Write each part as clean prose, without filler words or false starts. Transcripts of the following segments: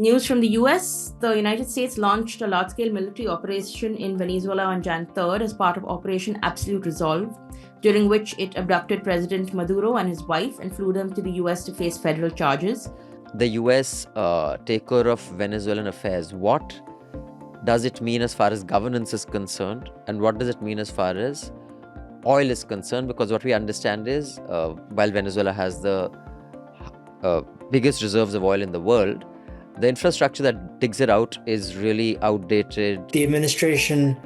News from the US. The United States launched a large-scale military operation in Venezuela on Jan 3rd as part of Operation Absolute Resolve, during which it abducted President Maduro and his wife and flew them to the US to face federal charges. The US takeover of Venezuelan affairs, what does it mean as far as governance is concerned, and what does it mean as far as oil is concerned? Because what we understand is, while Venezuela has the biggest reserves of oil in the world, the infrastructure that digs it out is really outdated. The administration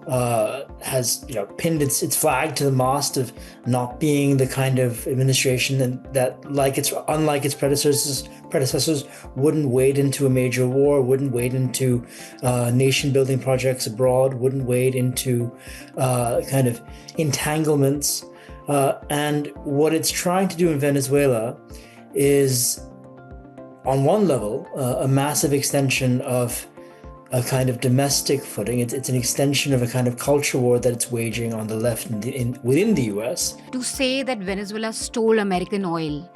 has pinned its flag to the mast of not being the kind of administration that unlike its predecessors wouldn't wade into a major war, wouldn't wade into nation building projects abroad, wouldn't wade into kind of entanglements. And what it's trying to do in Venezuela is, on one level, a massive extension of a kind of domestic footing. It's an extension of a kind of culture war that it's waging on the left within the US. To say that Venezuela stole American oil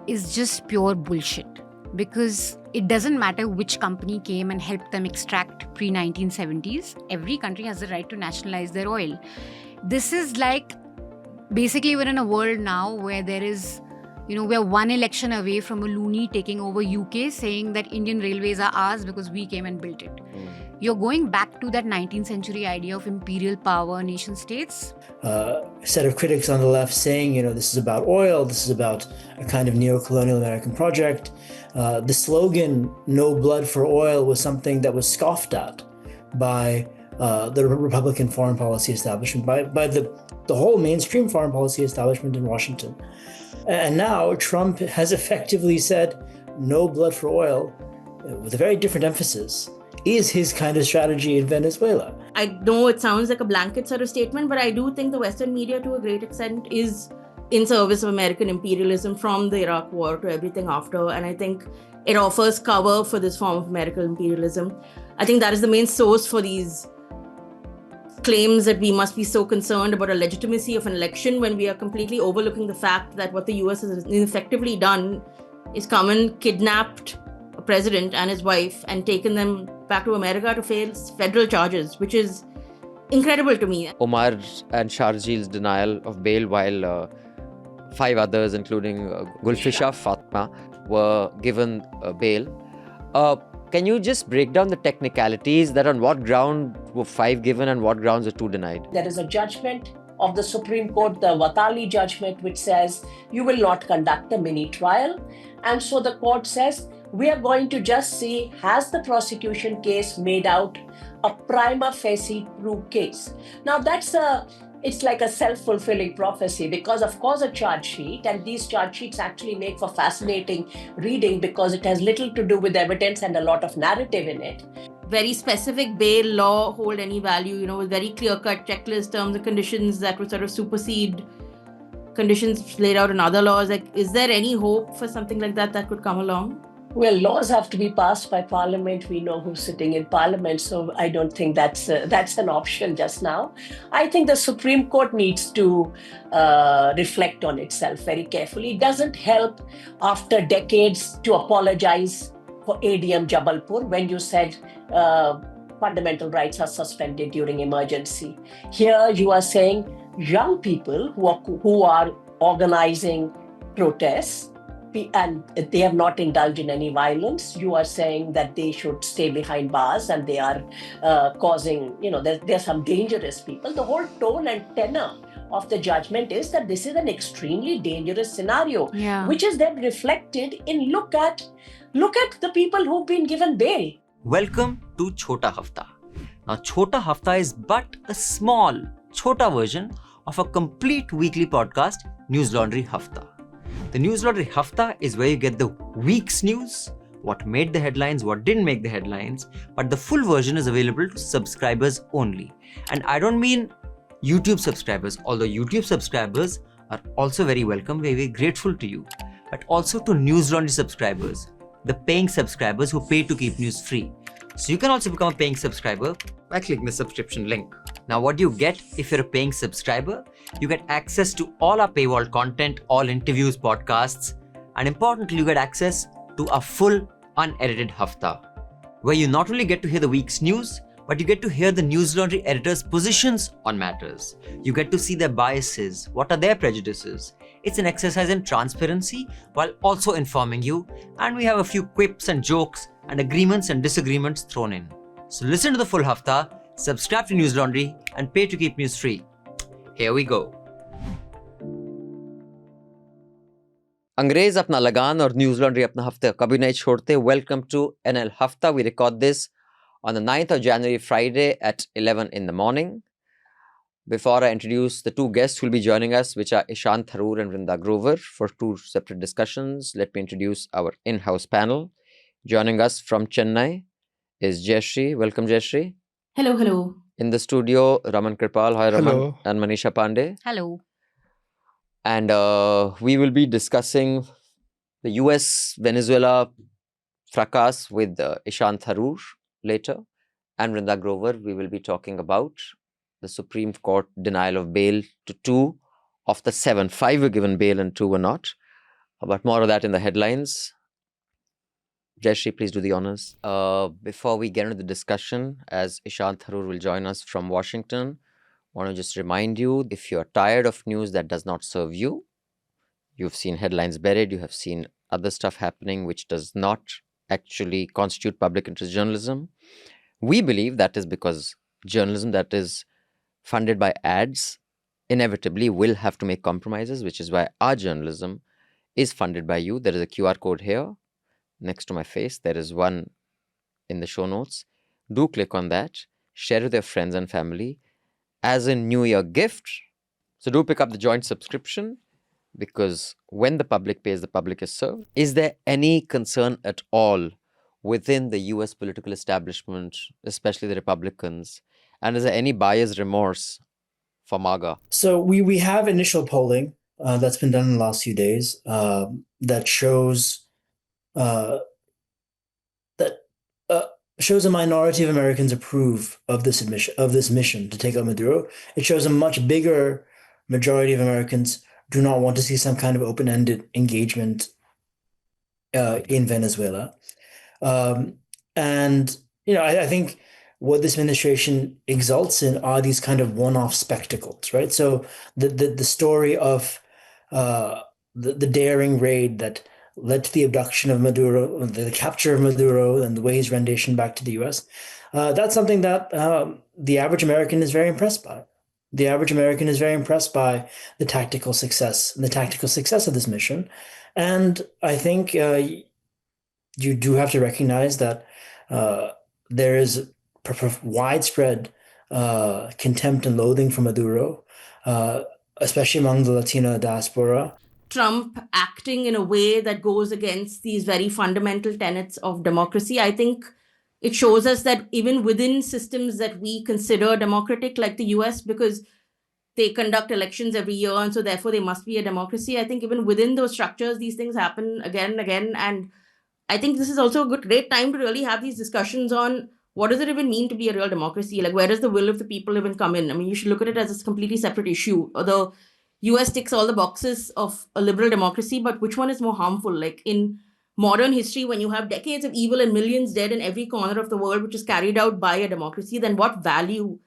is just pure bullshit, because it doesn't matter which company came and helped them extract pre-1970s. Every country has the right to nationalize their oil. This is like, basically we're in a world now where there is, we're one election away from a loony taking over UK saying that Indian railways are ours because we came and built it. You're going back to that 19th century idea of imperial power, nation states. A set of critics on the left saying, this is about oil, this is about a kind of neo-colonial American project. The slogan, "No blood for oil," was something that was scoffed at by the Republican foreign policy establishment, by the whole mainstream foreign policy establishment in Washington. And now Trump has effectively said no blood for oil, with a very different emphasis, is his kind of strategy in Venezuela. I know it sounds like a blanket sort of statement, but I do think the Western media to a great extent is in service of American imperialism from the Iraq war to everything after. And I think it offers cover for this form of American imperialism. I think that is the main source for these claims that we must be so concerned about a legitimacy of an election when we are completely overlooking the fact that what the US has effectively done is come and kidnapped a president and his wife and taken them back to America to face federal charges, which is incredible to me. Umar and Sharjeel's denial of bail, while 5 others, including Gulfisha Fatma, were given bail. Can you just break down the technicalities, that on what ground were 5 given and what grounds were 2 denied? There is a judgment of the Supreme Court, the Watali judgment, which says you will not conduct a mini trial. And so the court says, we are going to just see, has the prosecution case made out a prima facie true case? Now it's like a self-fulfilling prophecy, because of course a charge sheet, and these charge sheets actually make for fascinating reading because it has little to do with evidence and a lot of narrative in it. Very specific bail law hold any value, with very clear-cut checklist, terms and conditions that would sort of supersede conditions laid out in other laws. Like, is there any hope for something like that could come along? Well, laws have to be passed by Parliament. We know who's sitting in Parliament, so I don't think that's an option just now. I think the Supreme Court needs to reflect on itself very carefully. It doesn't help after decades to apologize for ADM Jabalpur when you said fundamental rights are suspended during emergency. Here you are saying young people who are organizing protests, and they have not indulged in any violence, you are saying that they should stay behind bars and they are causing, there's some dangerous people. The whole tone and tenor of the judgment is that this is an extremely dangerous scenario, which is then reflected in look at the people who've been given bail. Welcome to Chhota Hafta. Now, Chhota Hafta is but a small, chhota version of a complete weekly podcast, Newslaundry Hafta. The Newslaundry Hafta is where you get the week's news, what made the headlines, what didn't make the headlines, but the full version is available to subscribers only. And I don't mean YouTube subscribers, although YouTube subscribers are also very welcome, very, very grateful to you, but also to Newslaundry subscribers, the paying subscribers who pay to keep news free. So you can also become a paying subscriber by clicking the subscription link. Now, what do you get if you're a paying subscriber? You get access to all our paywall content, all interviews, podcasts, and importantly, you get access to a full unedited Hafta, where you not only get to hear the week's news, but you get to hear the Newslaundry editors' positions on matters. You get to see their biases, what are their prejudices. It's an exercise in transparency while also informing you, and we have a few quips and jokes and agreements and disagreements thrown in. So listen to the full Hafta, subscribe to Newslaundry, and pay to keep news free. Here we go. अंग्रेज अपना लगान और news laundry अपना हफ्ते कभी नहीं छोड़ते. Welcome to NL Hafta. We record this on the 9th of January, Friday at 11 in the morning. Before I introduce the two guests who will be joining us, which are Ishaan Tharoor and Vrinda Grover, for two separate discussions, let me introduce our in-house panel. Joining us from Chennai is Jayashree. Welcome, Jayashree. Hello, hello. In the studio, Raman Kirpal. Hi, Raman. Hello. And Manisha Pande. Hello. And we will be discussing the US-Venezuela fracas with Ishaan Tharoor later. And Vrinda Grover, we will be talking about the Supreme Court denial of bail to 2 of the 7. 5 were given bail and 2 were not. But more of that in the headlines. Jayashree, please do the honors. Before we get into the discussion, as Ishaan Tharoor will join us from Washington, I want to just remind you, if you're tired of news that does not serve you, you've seen headlines buried, you have seen other stuff happening which does not actually constitute public interest journalism. We believe that is because journalism that is funded by ads inevitably will have to make compromises, which is why our journalism is funded by you. There is a QR code here next to my face. There is one in the show notes. Do click on that, share with your friends and family as a New Year gift. So do pick up the joint subscription, because when the public pays, the public is served. Is there any concern at all within the US political establishment, especially the Republicans? And is there any buyer's remorse for MAGA? So we have initial polling that's been done in the last few days that shows shows a minority of Americans approve of this mission to take out Maduro. It shows a much bigger majority of Americans do not want to see some kind of open-ended engagement in Venezuela. And I think what this administration exalts in are these kind of one-off spectacles, right? So the story of the daring raid that led to the abduction of Maduro, the capture of Maduro, and the way his rendition back to the US. That's something that the average American is very impressed by. The average American is very impressed by the tactical success of this mission. And I think you do have to recognize that there is widespread contempt and loathing for Maduro, especially among the Latino diaspora. Trump acting in a way that goes against these very fundamental tenets of democracy. I think it shows us that even within systems that we consider democratic, like the US, because they conduct elections every year and so therefore they must be a democracy, I think even within those structures, these things happen again and again. And I think this is also a great time to really have these discussions on what does it even mean to be a real democracy? Like, where does the will of the people even come in? I mean, you should look at it as a completely separate issue. The US ticks all the boxes of a liberal democracy, but which one is more harmful? Like in modern history, when you have decades of evil and millions dead in every corner of the world, which is carried out by a democracy, then what value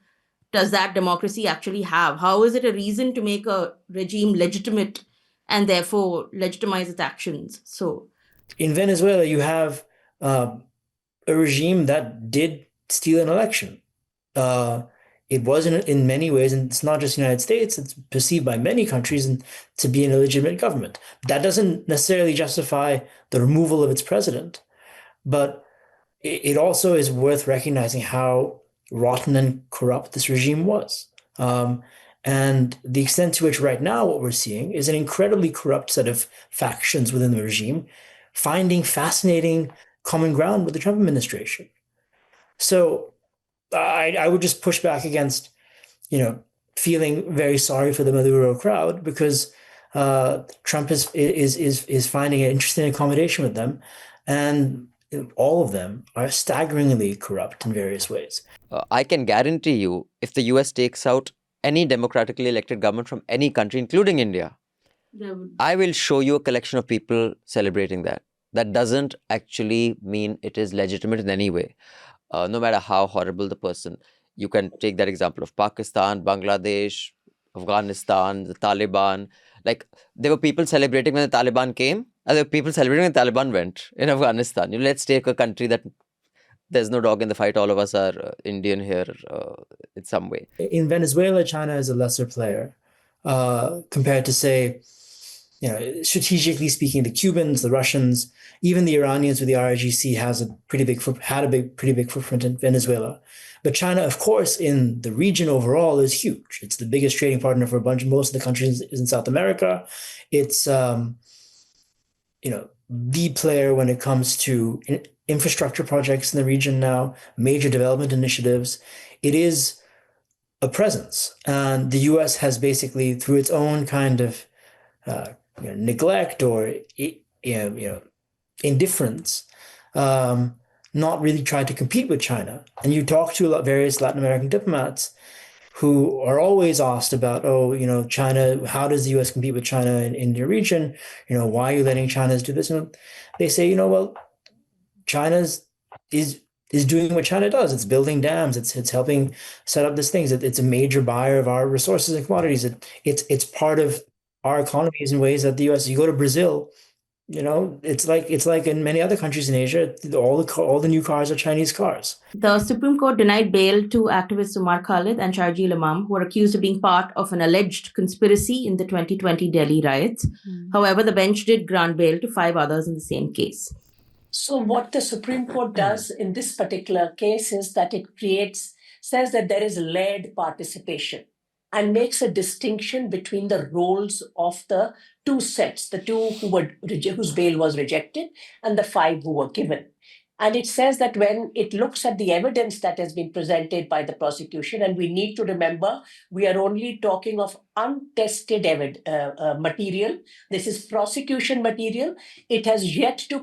does that democracy actually have? How is it a reason to make a regime legitimate and therefore legitimize its actions? So in Venezuela, you have a regime that did steal an election. It was in many ways, and it's not just the United States, it's perceived by many countries to be an illegitimate government. That doesn't necessarily justify the removal of its president, but it also is worth recognizing how rotten and corrupt this regime was. And the extent to which right now what we're seeing is an incredibly corrupt set of factions within the regime finding fascinating common ground with the Trump administration. So I would just push back against, feeling very sorry for the Maduro crowd, because Trump is finding an interesting accommodation with them, and all of them are staggeringly corrupt in various ways. I can guarantee you, if the US takes out any democratically elected government from any country, including India, I will show you a collection of people celebrating that that doesn't actually mean it is legitimate in any way, no matter how horrible the person. You can take that example of Pakistan, Bangladesh, Afghanistan, the Taliban. Like, there were people celebrating when the Taliban came, and there were people celebrating when the Taliban went in Afghanistan. Let's take a country that there's no dog in the fight. All of us are Indian here in some way. In Venezuela, China is a lesser player compared to, say, strategically speaking, the Cubans, the Russians, even the Iranians with the RIGC had a pretty big footprint in Venezuela. But China, of course, in the region overall is huge. It's the biggest trading partner for most of the countries in South America. It's the player when it comes to infrastructure projects in the region now, major development initiatives. It is a presence, and the U.S. has basically, through its own kind of neglect or indifference, not really tried to compete with China. And you talk to various Latin American diplomats who are always asked about, China, how does the U.S. compete with China in your region? Why are you letting China do this? And they say, well, China is doing what China does. It's building dams. It's helping set up these things. It's a major buyer of our resources and commodities. It's part of our economies in ways that the U.S. You go to Brazil, it's like in many other countries in Asia, all the new cars are Chinese cars. The Supreme Court denied bail to activists Umar, Khalid and Sharjeel, Imam, who were accused of being part of an alleged conspiracy in the 2020 Delhi riots. However, the bench did grant bail to 5 others in the same case. So what the Supreme Court does in this particular case is that it says that there is layered participation and makes a distinction between the roles of the two sets, the 2 whose bail was rejected and the 5 who were given. And it says that when it looks at the evidence that has been presented by the prosecution, and we need to remember, we are only talking of untested material. This is prosecution material. It has yet to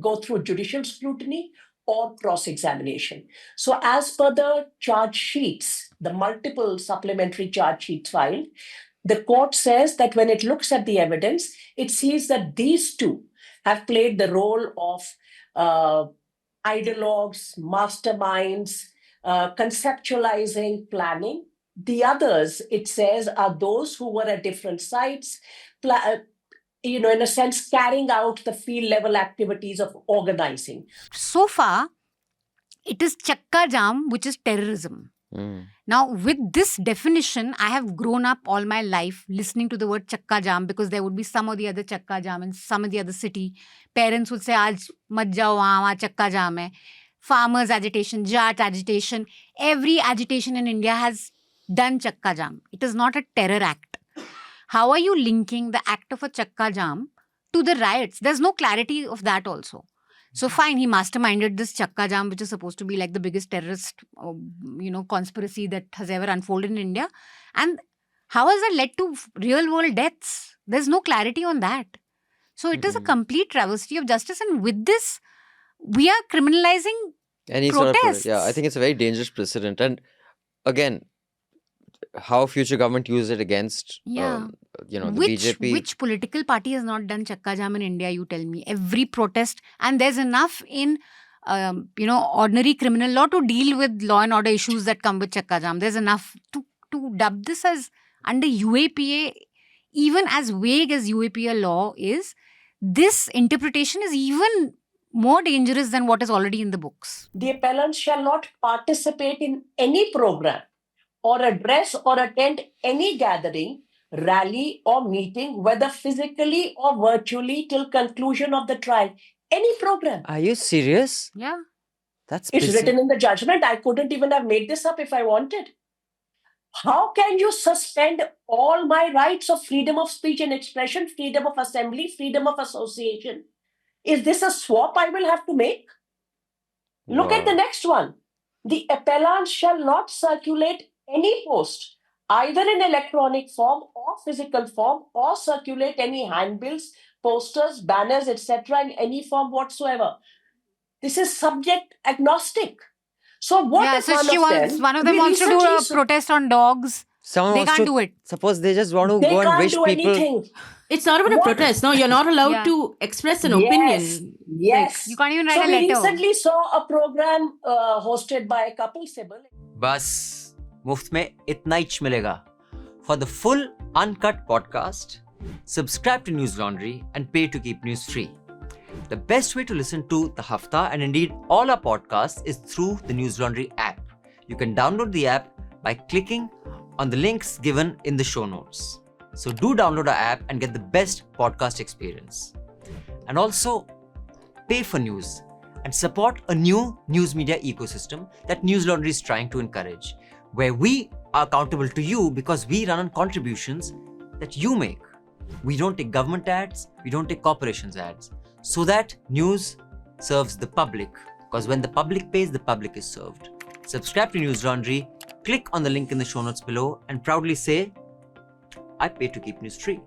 go through judicial scrutiny or cross-examination. So as per the charge sheets, the multiple supplementary charge sheets filed, the court says that when it looks at the evidence, it sees that these 2 have played the role of ideologues, masterminds, conceptualizing, planning. The others, it says, are those who were at different sites, in a sense, carrying out the field level activities of organizing. So far, it is Chakka Jam, which is terrorism. Now, with this definition, I have grown up all my life listening to the word Chakka Jam, because there would be some or the other Chakka Jam in some of the other city. Parents would say, Aaj mat jao, wahan Chakka Jam hai. Farmers agitation, Jat agitation. Every agitation in India has done Chakka Jam. It is not a terror act. How are you linking the act of a Chakka Jam to the riots? There's no clarity of that also. So fine, he masterminded this Chakka Jam, which is supposed to be like the biggest terrorist, conspiracy that has ever unfolded in India. And how has that led to real world deaths? There's no clarity on that. So it is a complete travesty of justice. And with this, we are criminalizing any protests. Sort of, I think it's a very dangerous precedent. And again, how future government use it against, the BJP. Which political party has not done Chakka Jam in India, you tell me? Every protest. And there's enough in, ordinary criminal law to deal with law and order issues that come with Chakka Jam. There's enough to dub this as under UAPA, even as vague as UAPA law is. This interpretation is even more dangerous than what is already in the books. The appellants shall not participate in any program or address or attend any gathering, rally or meeting, whether physically or virtually, till conclusion of the trial. Any program. Are you serious? Yeah. It's written in the judgment. I couldn't even have made this up if I wanted. How can you suspend all my rights of freedom of speech and expression, freedom of assembly, freedom of association? Is this a swap I will have to make? Look at the next one. The appellant shall not circulate any post, either in electronic form or physical form, or circulate any handbills, posters, banners, etc. in any form whatsoever. This is subject agnostic. So what if one of them wants to do a protest on dogs? Someone They wants can't to, do it. suppose they just want to They go and can't wish do people. anything. It's not even a What? protest. No, you're not allowed Yeah. to express an Yes, opinion. yes. You can't even write So a we letter. recently saw a program hosted by Kapil Sibal. बस मुफ्त में इतना ही मिलेगा. For the full uncut podcast, subscribe to News Laundry and pay to keep news free. The best way to listen to the Hafta and indeed all our podcasts is through the News Laundry app. You can download the app by clicking on the links given in the show notes. So do download our app and get the best podcast experience. And also pay for news and support a new news media ecosystem that News Laundry is trying to encourage, where we are accountable to you because we run on contributions that you make. We don't take government ads, we don't take corporations ads, so that news serves the public, because when the public pays, the public is served. Subscribe to News Laundry, click on the link in the show notes below and proudly say, I pay to keep news free.